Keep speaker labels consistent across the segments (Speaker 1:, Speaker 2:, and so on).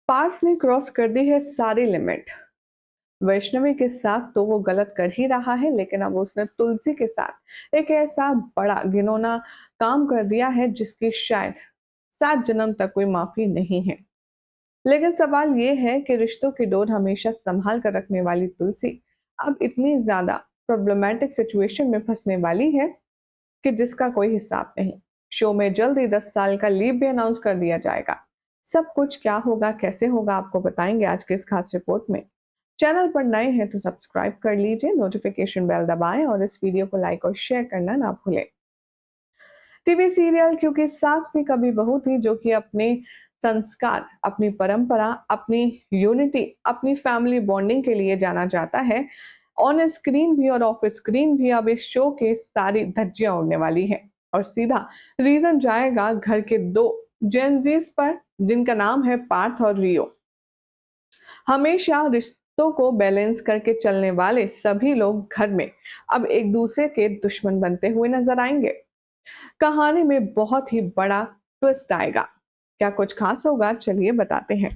Speaker 1: पार्थ ने क्रॉस कर दी है सारी लिमिट। वैष्णवी के साथ तो वो गलत कर ही रहा है, लेकिन अब उसने तुलसी के साथ एक ऐसा बड़ा घिनौना काम कर दिया है जिसकी शायद 7 जन्म तक कोई माफी नहीं है। लेकिन सवाल ये है कि रिश्तों की डोर हमेशा संभाल कर रखने वाली तुलसी अब इतनी ज्यादा प्रॉब्लमेटिक सिचुएशन में फंसने वाली है कि जिसका कोई हिसाब नहीं। शो में जल्द ही 10 साल का लीव भी अनाउंस कर दिया जाएगा। सब कुछ क्या होगा, कैसे होगा, आपको बताएंगे आज के इस खास रिपोर्ट में। चैनल पर नए हैं तो सब्सक्राइब कर लीजिए, नोटिफिकेशन बेल दबाएं और इस वीडियो को लाइक और शेयर करना ना भूलें। टीवी सीरियल क्योंकि सास भी कभी बहू थी, जो कि अपने संस्कार, अपनी परंपरा, अपनी यूनिटी, अपनी फैमिली बॉन्डिंग के लिए जाना जाता है। ऑन स्क्रीन भी और ऑफ स्क्रीन भी अब इस शो के सारी धज्जियां उड़ने वाली है और सीधा रीजन जाएगा घर के दो जेनजीज पर, जिनका नाम है पार्थ और रियो। हमेशा रिश्तों को बैलेंस करके चलने वाले सभी लोग घर में अब एक दूसरे के दुश्मन बनते हुए नजर आएंगे। कहानी में बहुत ही बड़ा ट्विस्ट आएगा। क्या कुछ खास होगा, चलिए बताते हैं।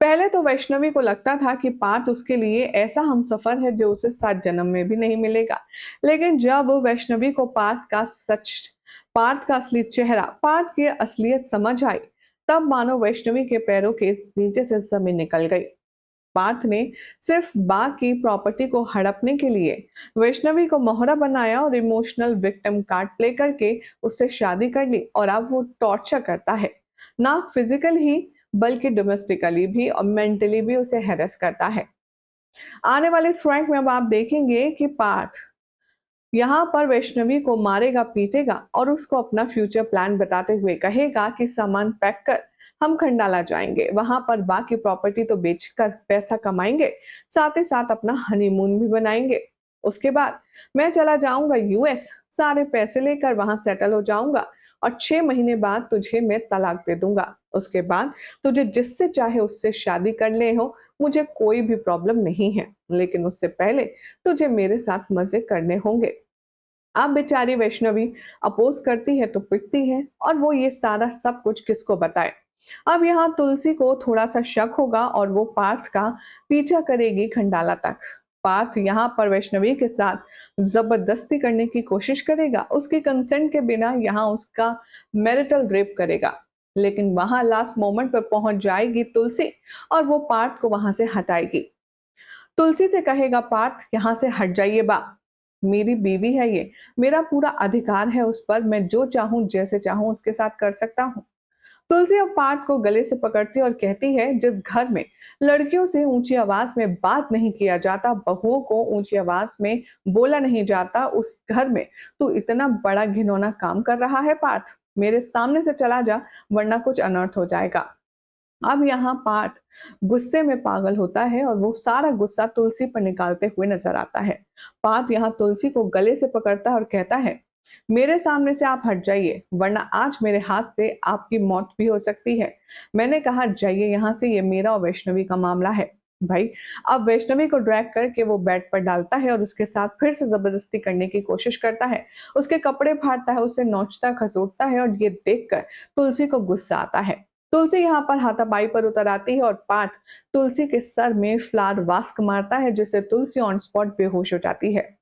Speaker 1: पहले तो वैष्णवी को लगता था कि पार्थ उसके लिए ऐसा हमसफर है जो उसे 7 जन्म में भी नहीं मिलेगा। लेकिन जब वैष्णवी को पार्थ का असली चेहरा, पार्थ की असलियत समझ आई, तब मानो वैष्णवी के पैरों के नीचे से जमीन निकल गई। पार्थ ने सिर्फ बा की प्रॉपर्टी को हड़पने के लिए वैष्णवी को मोहरा बनाया और इमोशनल विक्टिम कार्ड प्ले करके उससे शादी कर ली, और अब वो टॉर्चर करता है, ना फिजिकल ही बल्कि डोमेस्टिकली भी और मेंटली भी उसे हैरेस करता है। आने वाले ट्रैक में अब आप देखेंगे कि पार्थ यहाँ पर वैष्णवी को मारेगा, पीटेगा और उसको अपना फ्यूचर प्लान बताते हुए कहेगा कि सामान पैक कर, हम खंडाला जाएंगे, वहां पर बाकी प्रॉपर्टी तो बेचकर पैसा कमाएंगे, साथ ही साथ अपना हनीमून भी बनाएंगे। उसके बाद मैं चला जाऊंगा यूएस, सारे पैसे लेकर वहां सेटल हो जाऊंगा और 6 महीने बाद तुझे मैं तलाक दे दूंगा। उसके बाद तुझे जिससे चाहे उससे शादी कर ले हो, मुझे कोई भी प्रॉब्लम नहीं है, लेकिन उससे पहले तुझे मेरे साथ मजे करने होंगे। अब बेचारी वैष्णवी अपोज करती है तो पिटती है, और वो ये सारा सब कुछ किसको बताए। अब यहाँ तुलसी को थोड़ा सा शक होगा और वो पार्थ का पीछा करेगी खंडाला तक। पार्थ यहाँ पर वैष्णवी के साथ जबरदस्ती करने की कोशिश करेगा, उसके कंसेंट के बिना यहाँ उसका मैरिटल रेप करेगा। लेकिन वहां लास्ट मोमेंट पर पहुंच जाएगी तुलसी और वो पार्थ को वहां से हटाएगी। तुलसी से कहेगा पार्थ, यहाँ से हट जाइए बा, मेरी बीवी है ये, मेरा पूरा अधिकार है उस पर, मैं जो चाहूं जैसे चाहूं उसके साथ कर सकता हूं। तुलसी अब पार्थ को गले से पकड़ती और कहती है, जिस घर में लड़कियों से ऊंची आवाज में बात नहीं किया जाता, बहुओं को ऊंची आवाज में बोला नहीं जाता, उस घर में तू इतना बड़ा घिनौना काम कर रहा है पार्थ, मेरे सामने से चला जा, वरना कुछ अनर्थ हो जाएगा। अब यहाँ पार्थ गुस्से में पागल होता है और वो सारा गुस्सा तुलसी पर निकालते हुए नजर आता है। पार्थ यहाँ तुलसी को गले से पकड़ता है और कहता है, मेरे सामने से आप हट जाइए, वरना आज मेरे हाथ से आपकी मौत भी हो सकती है। मैंने कहा जाइए यहाँ से, ये मेरा और वैष्णवी का मामला है। भाई, अब वैष्णवी को ड्रैग करके वो बेड पर डालता है और उसके साथ फिर से जबरदस्ती करने की कोशिश करता है। उसके कपड़े फाड़ता है, उसे नोचता खसोटता है, और ये देखकर तुलसी को गुस्सा आता है। तुलसी यहाँ पर हाथापाई पर उतर आती है और पार्थ तुलसी के सर में फ्लावर वास्क मारता है, जिससे तुलसी ऑन स्पॉट बेहोश हो जाती है।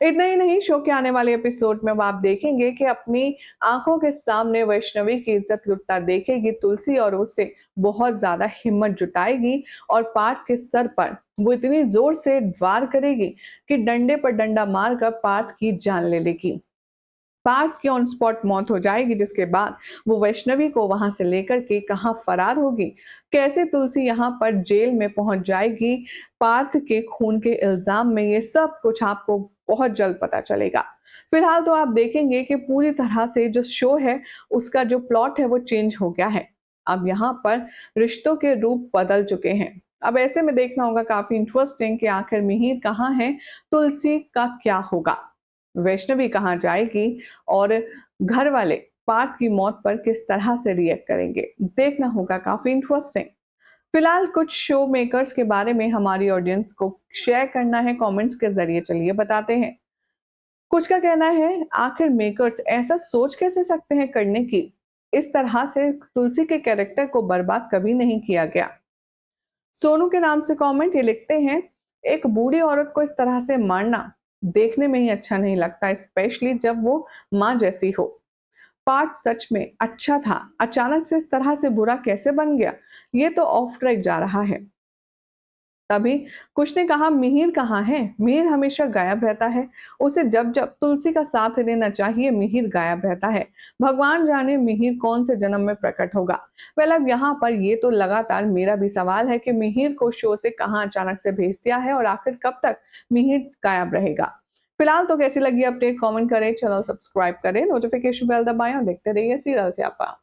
Speaker 1: इतना ही नहीं, शो के आने वाले एपिसोड में अब आप देखेंगे कि अपनी आंखों के सामने वैष्णवी की इज्जत लुटता देखेगी तुलसी और उससे बहुत ज्यादा हिम्मत जुटाएगी और पार्थ के सर पर वो इतनी जोर से वार करेगी कि डंडे पर डंडा मारकर पार्थ की जान ले लेगी। पार्थ की ऑन स्पॉट मौत हो जाएगी, जिसके बाद वो वैष्णवी को वहां से लेकर के कहां फरार होगी, कैसे तुलसी यहां पर जेल में पहुंच जाएगी पार्थ के खून के इल्जाम में, ये सब कुछ आपको बहुत जल्द पता चलेगा। फिलहाल तो आप देखेंगे कि पूरी तरह से जो शो है उसका जो प्लॉट है वो चेंज हो गया है। अब यहाँ पर रिश्तों के रूप बदल चुके हैं। अब ऐसे में देखना होगा काफी इंटरेस्टिंग कि आखिर मिहिर कहाँ है, तुलसी का क्या होगा, वैष्णवी कहाँ जाएगी, और घर वाले पार्थ की मौत पर किस तरह से रिएक्ट करेंगे, देखना होगा काफी इंटरेस्टिंग। फिलहाल कुछ शो मेकर्स के बारे में हमारी ऑडियंस को शेयर करना है कमेंट्स के जरिए, चलिए बताते हैं। कुछ का कहना है, आखिर मेकर्स ऐसा सोच कैसे सकते हैं करने की, इस तरह से तुलसी के कैरेक्टर को बर्बाद कभी नहीं किया गया। सोनू के नाम से कमेंट ये लिखते हैं, एक बूढ़ी औरत को इस तरह से मारना देखने में ही अच्छा नहीं लगता, स्पेशली जब वो माँ जैसी हो। पार्ट सच में अच्छा था, अचानक से इस तरह से बुरा कैसे बन गया, ये तो ऑफ ट्रैक जा रहा है। तभी कुछ ने कहा, मिहिर कहाँ है? मिहिर हमेशा गायब रहता है, उसे जब जब तुलसी का साथ लेना चाहिए मिहिर गायब रहता है। भगवान जाने मिहिर कौन से जन्म में प्रकट होगा। वेल अब यहाँ पर ये तो लगातार मेरा भी सवाल है कि मिहिर को शो से कहाँ अचानक से भेज दिया है और आखिर कब तक मिहिर गायब रहेगा। फिलहाल तो कैसी लगी अपडेट कमेंट करें, चैनल सब्सक्राइब करें, नोटिफिकेशन बेल दबाएं और देखते रहिए सीरियल स्यापा।